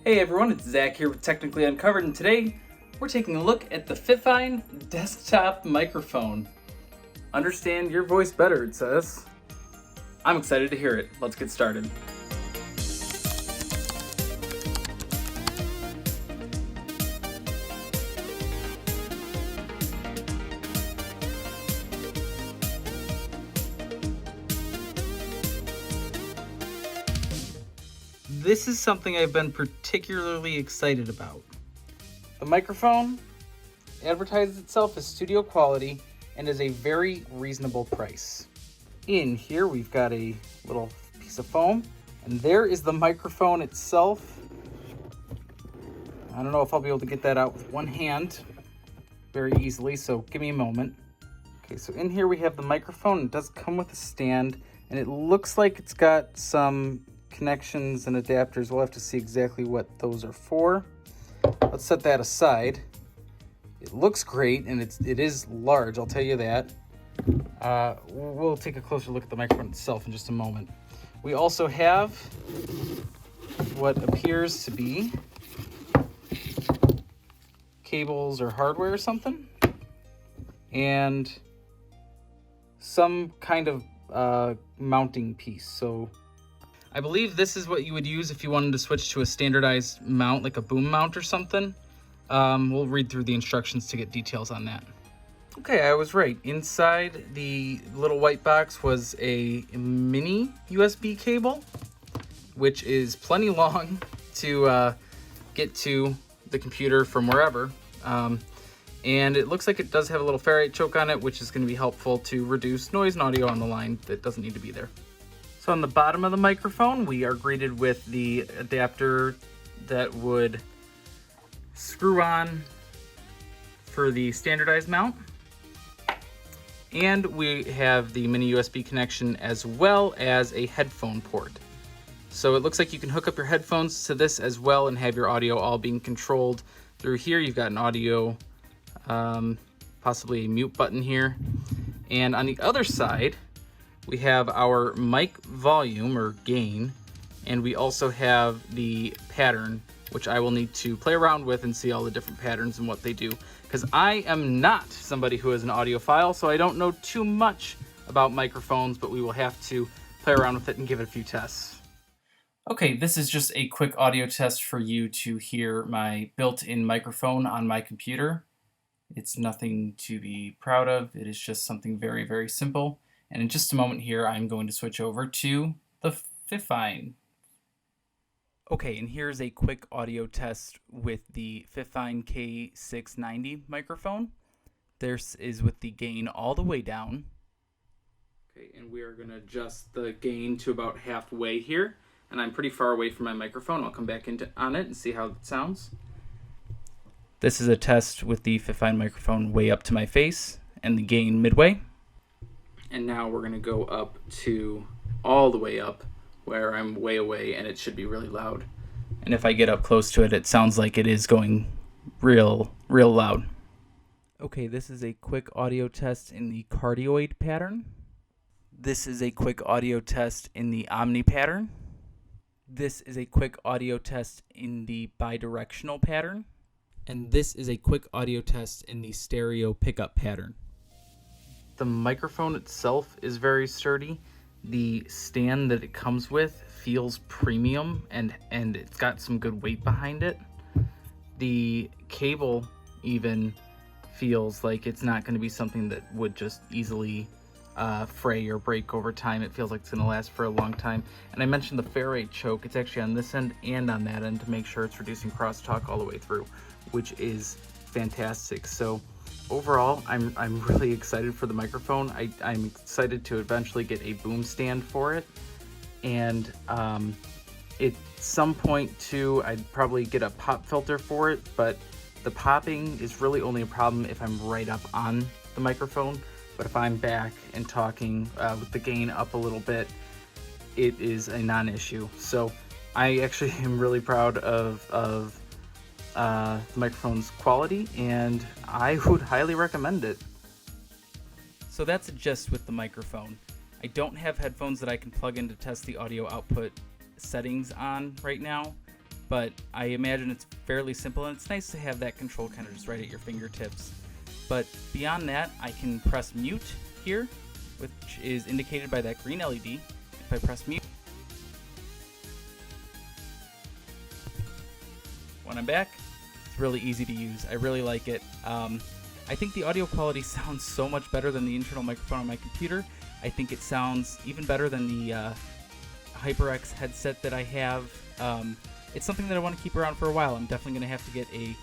Hey everyone, it's Zach here with Technically Uncovered, and today we're taking a look at the Fifine desktop microphone. Understand your voice better, it says. I'm excited to hear it. Let's get started. This is something I've been particularly excited about. The microphone advertises itself as studio quality and is a very reasonable price. In here we've got a little piece of foam, and there is the microphone itself. I don't know if I'll be able to get that out with one hand very easily, so give me a moment. Okay, so in here we have the microphone. It does come with a stand, and it looks like it's got some connections and adapters. We'll have to see exactly what those are for. Let's set that aside. It looks great, and it is large, I'll tell you that. We'll take a closer look at the microphone itself in just a moment. We also have what appears to be cables or hardware or something, and some kind of mounting piece. So I believe this is what you would use if you wanted to switch to a standardized mount, like a boom mount or something. We'll read through the instructions to get details on that. Okay, I was right. Inside the little white box was a mini USB cable, which is plenty long to get to the computer from wherever. And it looks like it does have a little ferrite choke on it, which is going to be helpful to reduce noise and audio on the line that doesn't need to be there. So on the bottom of the microphone, we are greeted with the adapter that would screw on for the standardized mount. And we have the mini USB connection as well as a headphone port. So it looks like you can hook up your headphones to this as well and have your audio all being controlled through here. You've got an audio, possibly a mute button here. And on the other side, we have our mic volume or gain, and we also have the pattern, which I will need to play around with and see all the different patterns and what they do, because I am not somebody who is an audiophile, so I don't know too much about microphones, but we will have to play around with it and give it a few tests. Okay, this is just a quick audio test for you to hear my built-in microphone on my computer. It's nothing to be proud of. It is just something very, very simple. And in just a moment here, I'm going to switch over to the Fifine. Okay, and here's a quick audio test with the Fifine K690 microphone. This is with the gain all the way down. Okay, and we are going to adjust the gain to about halfway here. And I'm pretty far away from my microphone. I'll come back on it and see how it sounds. This is a test with the Fifine microphone way up to my face and the gain midway. And now we're going to go up to all the way up where I'm way away, and it should be really loud. And if I get up close to it, it sounds like it is going real loud. Okay, this is a quick audio test in the cardioid pattern. This is a quick audio test in the omni pattern. This is a quick audio test in the bidirectional pattern. And this is a quick audio test in the stereo pickup pattern. The microphone itself is very sturdy. The stand that it comes with feels premium, and it's got some good weight behind it. The cable even feels like it's not going to be something that would just easily fray or break over time. It feels like it's going to last for a long time. And I mentioned the ferrite choke. It's actually on this end and on that end to make sure it's reducing crosstalk all the way through, which is fantastic. So overall, I'm really excited for the microphone. I'm excited to eventually get a boom stand for it. And at some point too, I'd probably get a pop filter for it, but the popping is really only a problem if I'm right up on the microphone. But if I'm back and talking with the gain up a little bit, it is a non-issue. So I actually am really proud of the microphone's quality, and I would highly recommend it. So that's a gist with the microphone. I don't have headphones that I can plug in to test the audio output settings on right now, but I imagine it's fairly simple, and it's nice to have that control kind of just right at your fingertips. But beyond that, I can press mute here, which is indicated by that green LED. If I press mute, when I'm back, it's really easy to use. I really like it. I think the audio quality sounds so much better than the internal microphone on my computer. I think it sounds even better than the HyperX headset that I have. It's something that I want to keep around for a while. I'm definitely going to have to get a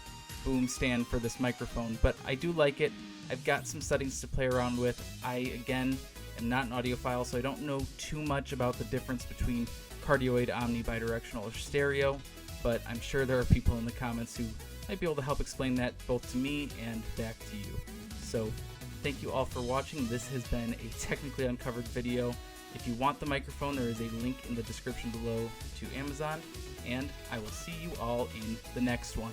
boom stand for this microphone, but I do like it. I've got some settings to play around with. I, again, am not an audiophile, so I don't know too much about the difference between cardioid, omni, bidirectional, or stereo, but I'm sure there are people in the comments who might be able to help explain that both to me and back to you. So thank you all for watching. This has been a technically uncovered video. If you want the microphone, there is a link in the description below to Amazon, and I will see you all in the next one.